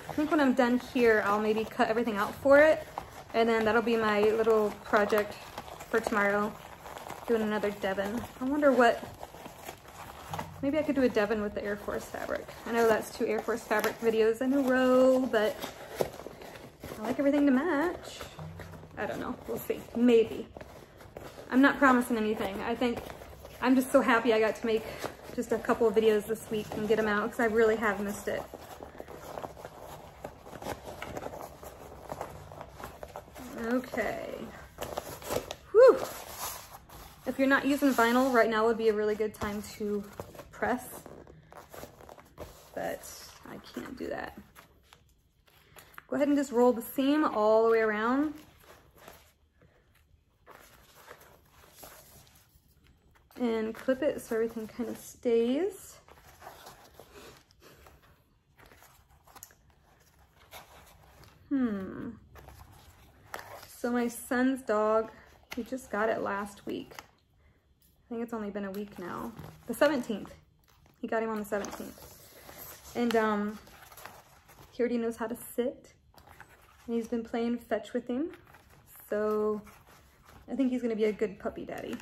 I think when I'm done here, I'll maybe cut everything out for it. And then that'll be my little project for tomorrow, doing another Devon. I wonder what, maybe I could do a Devon with the Air Force fabric. I know that's 2 Air Force fabric videos in a row, but I like everything to match. I don't know, we'll see, maybe. I'm not promising anything. I think I'm just so happy I got to make just a couple of videos this week and get them out because I really have missed it. Okay. Whew. If you're not using vinyl, right now would be a really good time to press, but I can't do that. Go ahead and just roll the seam all the way around. And clip it so everything kind of stays. So my son's dog, he just got it last week. I think it's only been a week now. The 17th. He got him on the 17th. And he already knows how to sit. And he's been playing fetch with him. So I think he's gonna be a good puppy daddy.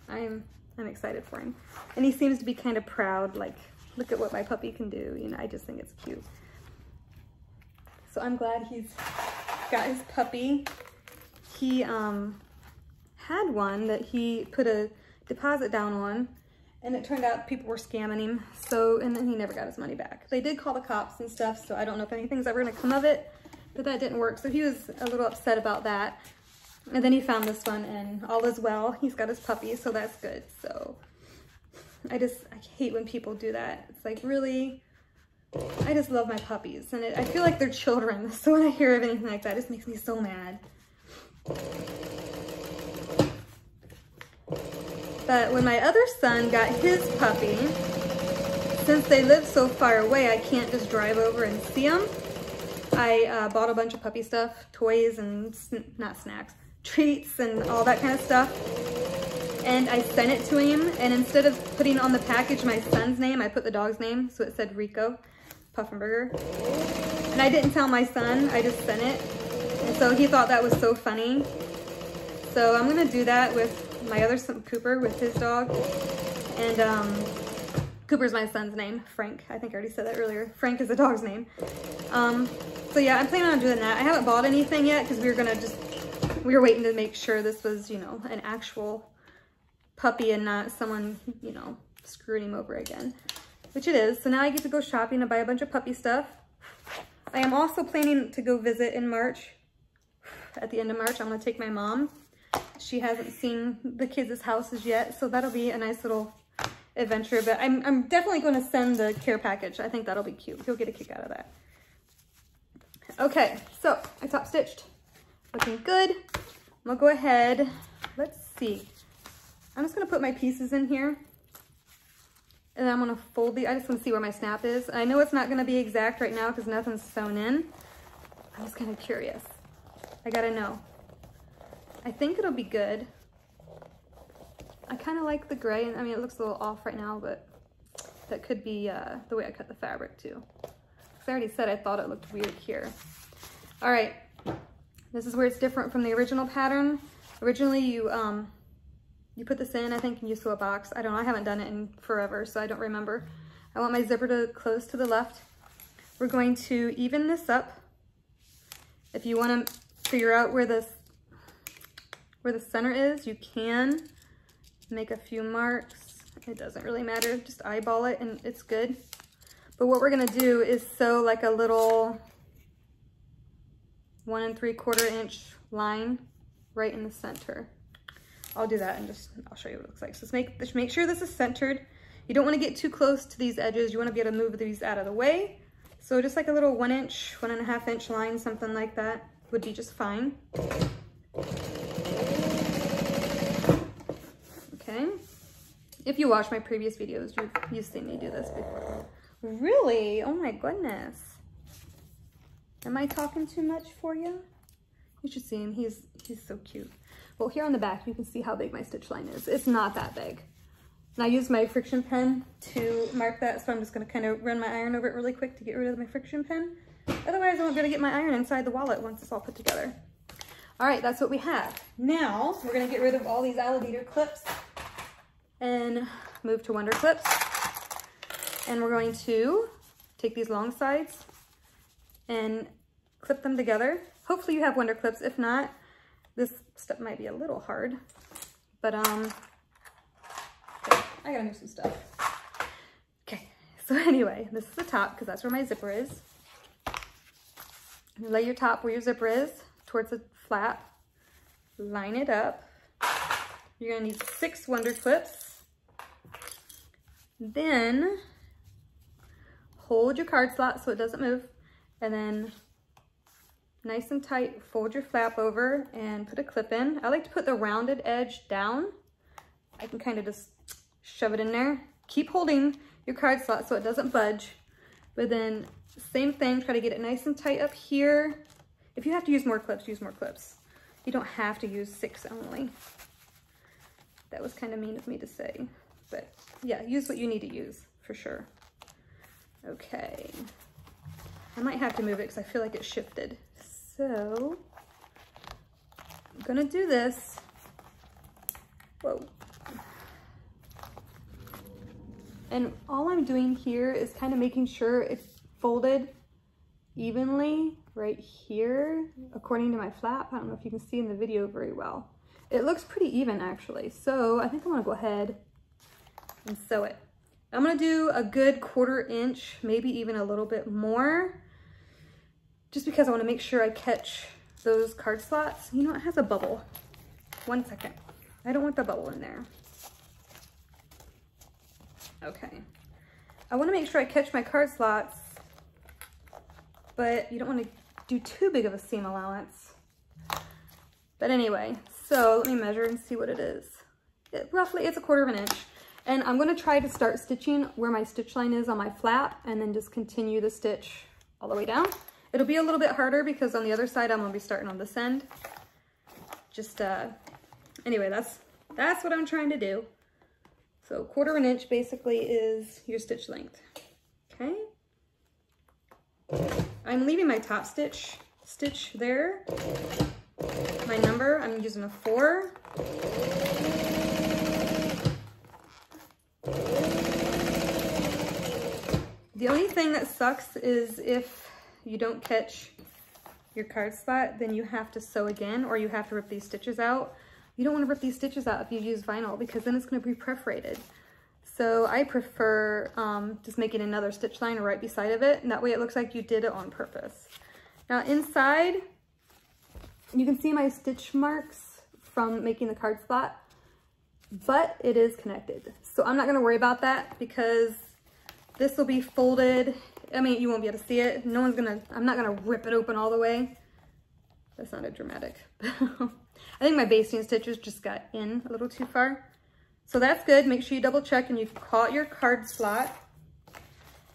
I'm excited for him. And he seems to be kind of proud, like, look at what my puppy can do. You know, I just think it's cute. So I'm glad he's got his puppy. He had one that he put a deposit down on, and it turned out people were scamming him. So, and then he never got his money back. They did call the cops and stuff, so I don't know if anything's ever gonna come of it, but that didn't work. So he was a little upset about that. And then he found this one and all is well. He's got his puppy, so that's good. So I hate when people do that. It's like, really, I just love my puppies. And I feel like they're children. So when I hear of anything like that, it just makes me so mad. But when my other son got his puppy, since they live so far away, I can't just drive over and see them. I bought a bunch of puppy stuff, toys and not snacks, treats and all that kind of stuff. And I sent it to him, and instead of putting on the package my son's name, I put the dog's name, so it said Rico Puffenberger. And I didn't tell my son, I just sent it. And so he thought that was so funny. So I'm gonna do that with my other son, Cooper, with his dog. And Cooper's my son's name, Frank. I think I already said that earlier. Frank is the dog's name. So yeah, I'm planning on doing that. I haven't bought anything yet because we were waiting to make sure this was, you know, an actual puppy and not someone, you know, screwing him over again, which it is. So now I get to go shopping and buy a bunch of puppy stuff. I am also planning to go visit in March. At the end of March, I'm gonna take my mom. She hasn't seen the kids' houses yet, so that'll be a nice little adventure, but I'm definitely going to send the care package. I think that'll be cute. He'll get a kick out of that. Okay, so I top stitched. Looking good. I'm gonna go ahead, let's see. I'm just gonna put my pieces in here. And I'm gonna fold I just wanna see where my snap is. I know it's not gonna be exact right now because nothing's sewn in. I'm just kind of curious. I gotta know. I think it'll be good. I kind of like the gray. I mean, it looks a little off right now, but that could be the way I cut the fabric too. Because I already said I thought it looked weird here. All right, this is where it's different from the original pattern. Originally, you put this in, I think, and you sew a box. I don't know, I haven't done it in forever, so I don't remember. I want my zipper to close to the left. We're going to even this up. If you want to figure out where the center is, you can make a few marks. It doesn't really matter, just eyeball it and it's good. But what we're gonna do is sew like a little 1 3/4 inch line right in the center. I'll do that and I'll show you what it looks like. So just make sure this is centered. You don't want to get too close to these edges. You want to be able to move these out of the way. So just like a little 1 inch, 1.5 inch line, something like that would be just fine. Okay. If you watch my previous videos, you've seen me do this before. Really? Oh my goodness. Am I talking too much for you? You should see him. He's so cute. Well, here on the back, you can see how big my stitch line is. It's not that big. And I use my friction pen to mark that, so I'm just gonna kind of run my iron over it really quick to get rid of my friction pen. Otherwise, I'm gonna get my iron inside the wallet once it's all put together. All right, that's what we have. Now, we're gonna get rid of all these alligator clips and move to Wonder clips. And we're going to take these long sides and clip them together. Hopefully you have Wonder clips. If not, this step might be a little hard, but I gotta move some stuff. Okay, so anyway, this is the top because that's where my zipper is. You lay your top where your zipper is towards the flap. Line it up. You're gonna need 6 Wonder clips. Then hold your card slot so it doesn't move, and then nice and tight, fold your flap over and put a clip in. I like to put the rounded edge down. I can kind of just shove it in there. Keep holding your card slot so it doesn't budge, but then same thing, try to get it nice and tight up here. If you have to use more clips, use more clips. You don't have to use 6 only. That was kind of mean of me to say, but yeah, use what you need to use for sure. Okay, I might have to move it because I feel like it shifted. So I'm gonna do this. Whoa. And all I'm doing here is kind of making sure it's folded evenly right here, according to my flap. I don't know if you can see in the video very well. It looks pretty even actually. So I think I'm gonna go ahead and sew it. I'm gonna do a good 1/4 inch, maybe even a little bit more, just because I wanna make sure I catch those card slots. You know, it has a bubble. 1 second. I don't want the bubble in there. Okay. I wanna make sure I catch my card slots, but you don't wanna do too big of a seam allowance. But anyway, so let me measure and see what it is. Roughly, it's a 1/4 inch. And I'm gonna try to start stitching where my stitch line is on my flap and then just continue the stitch all the way down. It'll be a little bit harder because on the other side, I'm gonna be starting on this end. Just, anyway, that's what I'm trying to do. So 1/4 inch basically is your stitch length, okay? I'm leaving my top stitch there. My number, I'm using a 4. The only thing that sucks is if you don't catch your card slot, then you have to sew again, or you have to rip these stitches out. You don't want to rip these stitches out if you use vinyl because then it's going to be perforated. So I prefer just making another stitch line right beside of it, and that way it looks like you did it on purpose. Now inside, you can see my stitch marks from making the card slot, but it is connected. So I'm not going to worry about that because this will be folded. I mean, you won't be able to see it. I'm not going to rip it open all the way. That sounded dramatic. I think my basting stitches just got in a little too far. So that's good. Make sure you double check and you caught your card slot.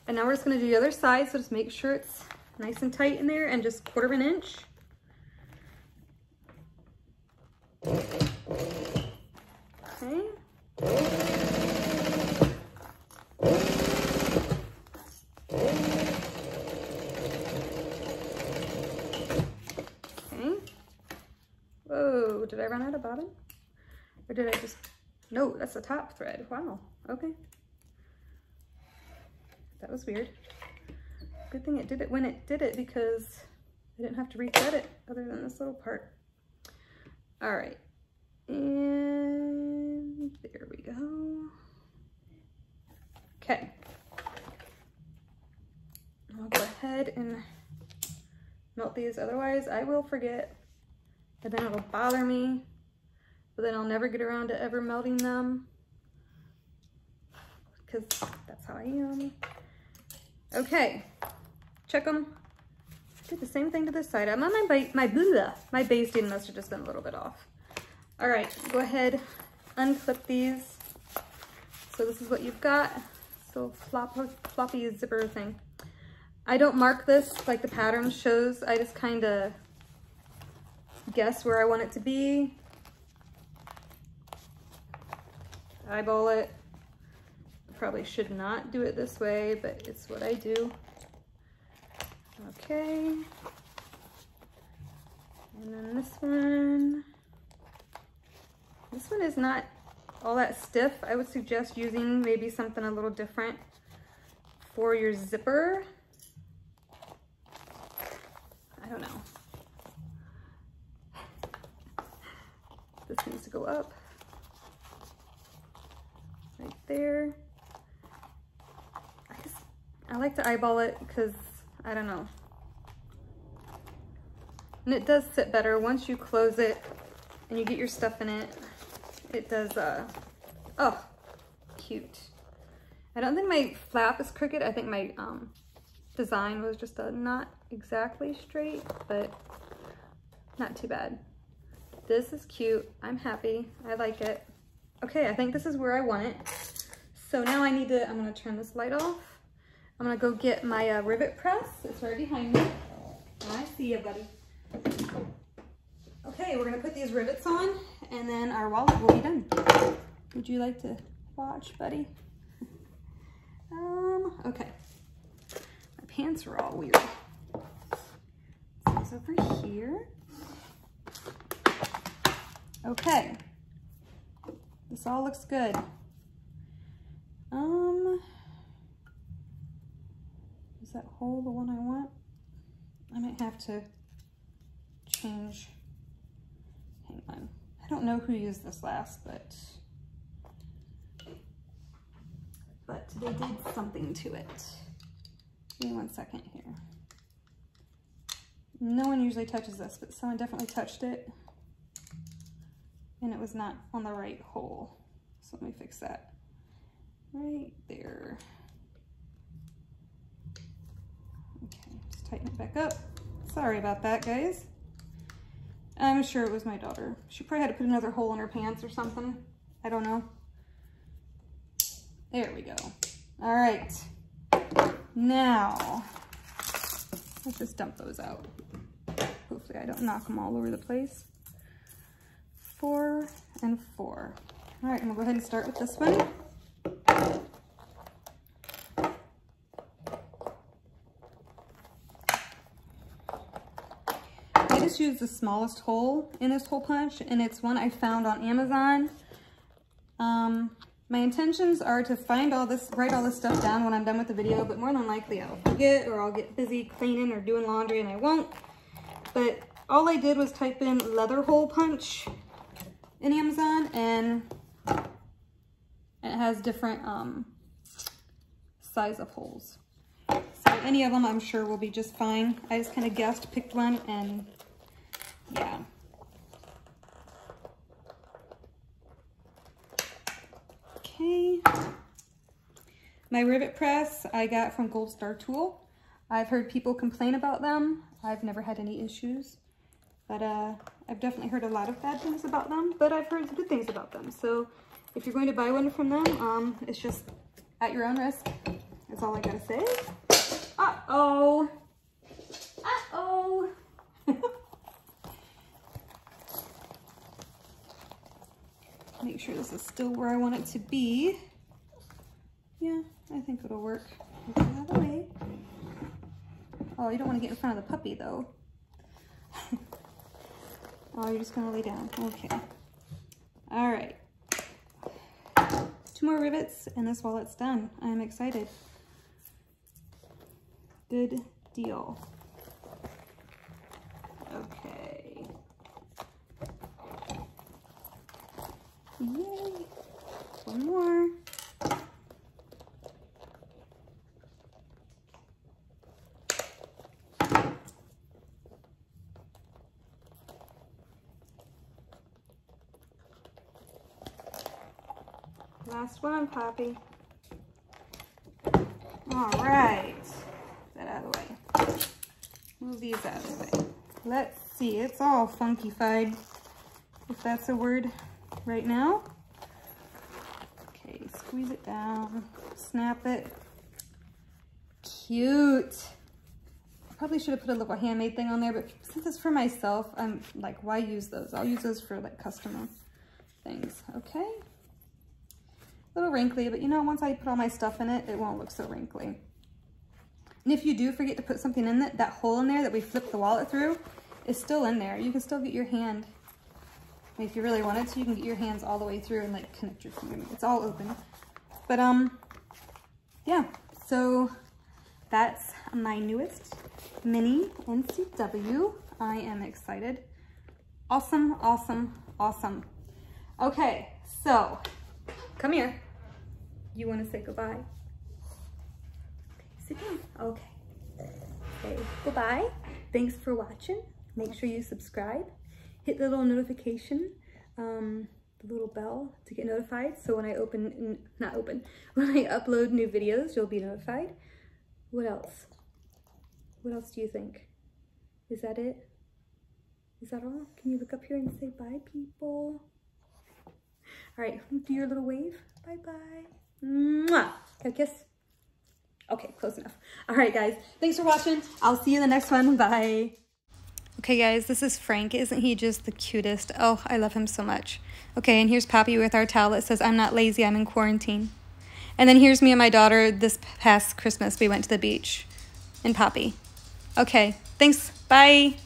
And now we're just gonna do the other side. So just make sure it's nice and tight in there and just 1/4 inch. Okay. Whoa, did I run out of bottom? Or did I just, no, that's the top thread. Wow, okay. That was weird. Good thing it did it when it did it because I didn't have to rethread it other than this little part. All right, and there we go. Okay. I'll go ahead and melt these, otherwise I will forget. And then it'll bother me, but then I'll never get around to ever melting them because that's how I am. Okay, check them. Did the same thing to this side. I'm on my basting must have just been a little bit off. All right, go ahead, unclip these. So this is what you've got. So floppy zipper thing. I don't mark this like the pattern shows. I just kind of guess where I want it to be. Eyeball it. Probably should not do it this way, but it's what I do. Okay. And then this one is not all that stiff. I would suggest using maybe something a little different for your zipper. I don't know. This needs to go up right there. I like to eyeball it because I don't know. And it does sit better once you close it and you get your stuff in it. It does, oh, cute. I don't think my flap is crooked. I think my design was just not exactly straight, but not too bad. This is cute. I'm happy. I like it. Okay, I think this is where I want it. So now I'm gonna turn this light off. I'm gonna go get my rivet press. It's right behind me. I see you, buddy. Okay, we're gonna put these rivets on and then our wallet will be done. Would you like to watch, buddy? Okay. My pants are all weird. It's over here. Okay. This all looks good. Is that hole the one I want? I might have to change. Hang on. I don't know who used this last, but they did something to it. Give me 1 second here. No one usually touches this, but someone definitely touched it. And it was not on the right hole. So let me fix that. Right there. Okay, just tighten it back up. Sorry about that, guys. I'm sure it was my daughter. She probably had to put another hole in her pants or something. I don't know. There we go. All right. Now, let's just dump those out. Hopefully I don't knock them all over the place. 4 and 4. All right, I'm gonna go ahead and start with this one. I just used the smallest hole in this hole punch, and it's one I found on Amazon. My intentions are to write all this stuff down when I'm done with the video, but more than likely I'll forget or I'll get busy cleaning or doing laundry and I won't. But all I did was type in leather hole punch in Amazon, and it has different size of holes. So any of them I'm sure will be just fine. I just kind of guessed, picked one, and yeah. Okay. My rivet press I got from Gold Star Tool. I've heard people complain about them. I've never had any issues, but I've definitely heard a lot of bad things about them, but I've heard good things about them. So if you're going to buy one from them, it's just at your own risk. That's all I gotta say. Uh-oh. Uh-oh. Make sure this is still where I want it to be. Yeah, I think it'll work. Get it out of the way. Oh, you don't want to get in front of the puppy though. Oh, you're just gonna lay down. Okay. All right. 2 more rivets and this wallet's done. I'm excited. Good deal. Okay. Yay. 1 more. Last one, Papi. All right. Get that out of the way. Move these out of the way. Let's see. It's all funky-fied, if that's a word right now. Okay, squeeze it down. Snap it. Cute. I probably should have put a little handmade thing on there, but since it's for myself, I'm like, why use those? I'll use those for like customer things. Okay. A little wrinkly, but you know, once I put all my stuff in it, it won't look so wrinkly. And if you do forget to put something in it, that hole in there that we flipped the wallet through is still in there. You can still get your hand, if you really wanted to, you can get your hands all the way through and like connect your finger. It's all open. But yeah, so that's my newest mini NCW. I am excited. Awesome, awesome, awesome. Okay, so come here. You want to say goodbye? Okay, sit down. Okay. Say goodbye. Thanks for watching. Make sure you subscribe. Hit the little notification, the little bell to get notified. So when I when I upload new videos, you'll be notified. What else? What else do you think? Is that it? Is that all? Can you look up here and say bye, people? All right, do your little wave. Bye-bye. Mwah. Have a kiss? Okay, close enough. All right, guys. Thanks for watching. I'll see you in the next one. Bye. Okay, guys, this is Frank. Isn't he just the cutest? Oh, I love him so much. Okay, and here's Papi with our towel that says, I'm not lazy, I'm in quarantine. And then here's me and my daughter this past Christmas. We went to the beach. And Papi. Okay, thanks. Bye.